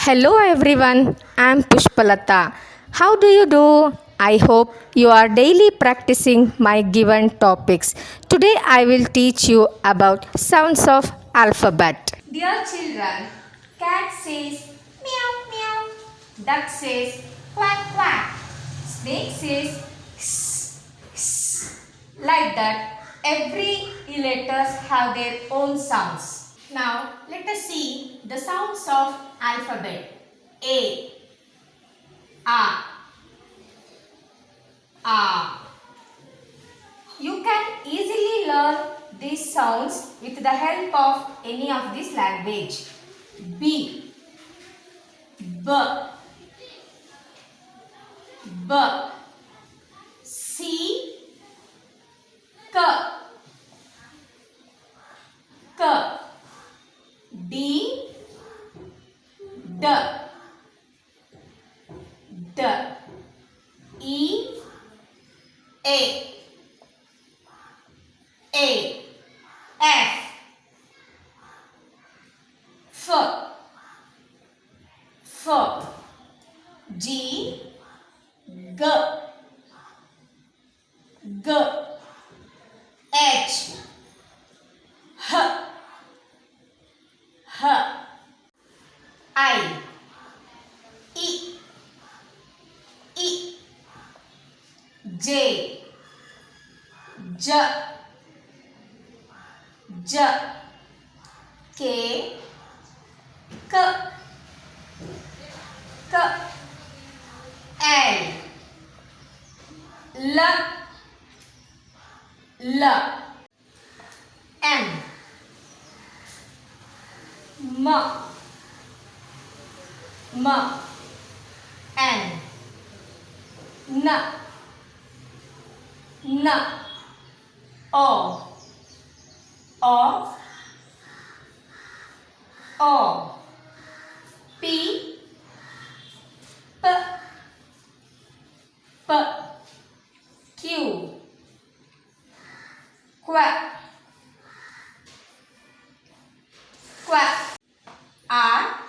Hello everyone, I'm Pushpalata. How do you do? I hope you are daily practicing my given topics. Today I will teach you about sounds of alphabet. Dear children, cat says meow meow, duck says quack quack, snake says hiss hiss. Like that, every letters have their own sounds. Now let us see the sounds of alphabet. A, A. You can easily learn these sounds with the help of any of this language. B, B, B. C, K, K. D, D, D. E, A, A. F, F, F. G, G, G. H, H, H. I, E, E. J, J, J. K, K, K. L, L, L. M, M, M. N, N, N. O, O, O. P, P, P. Q, Q, Q. R, R,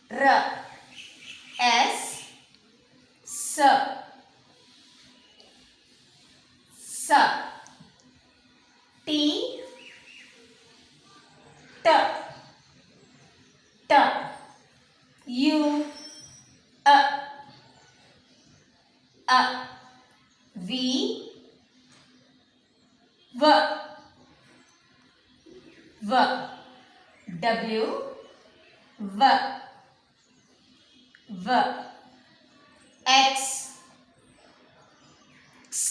R. S, S, S. T, T, T. U, V, V, V. W, V, V. X, X,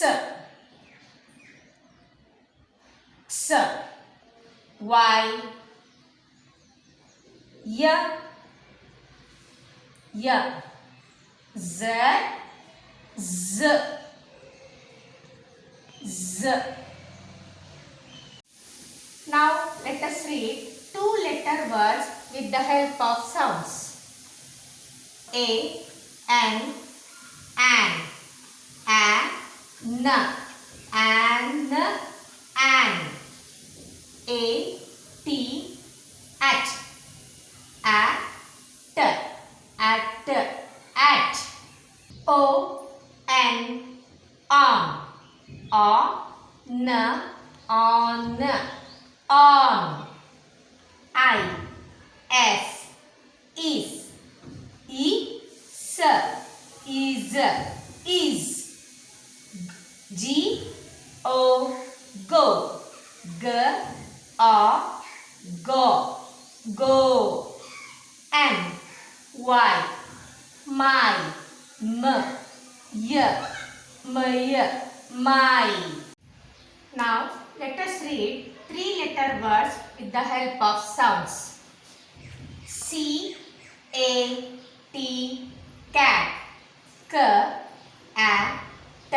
X. Y, Y, Y. Z, Z, Z. Now let us read two-letter words with the help of sounds. A, N, an, n, an, A, T, at, at. O, N, on, on, on. I, S, is, is. G, O, go, go. M, Y, my, my. Now let us read three-letter words with the help of sounds. C, A, T, cat. K, A, T,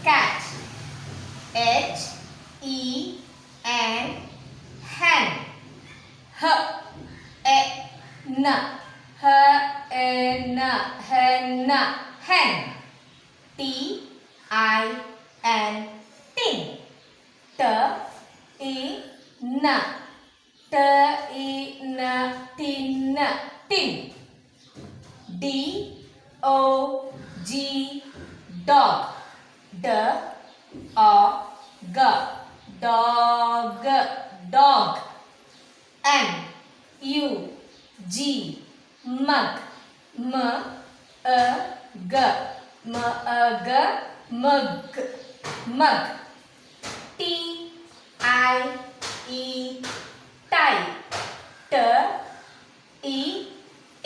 cat. H, E, N, hen. H, E, N, hen. T, I, N, tin. T I N. T I N. Tin. Tin. D O G. Dog. D O G. Dog. Dog. M U G. Mug. M A G. M A G. Mug. Mug. T I E. Tie. T I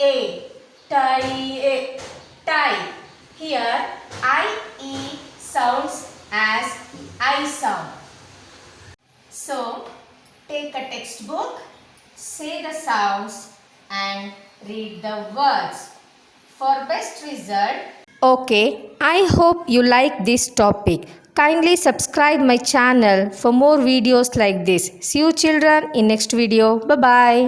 A. Tie. Tie. Here I E sounds as I sound. So take a textbook, say the sounds and read the words. For best result. Okay, I hope you like this topic. Kindly subscribe my channel for more videos like this. See you children in next video. Bye bye.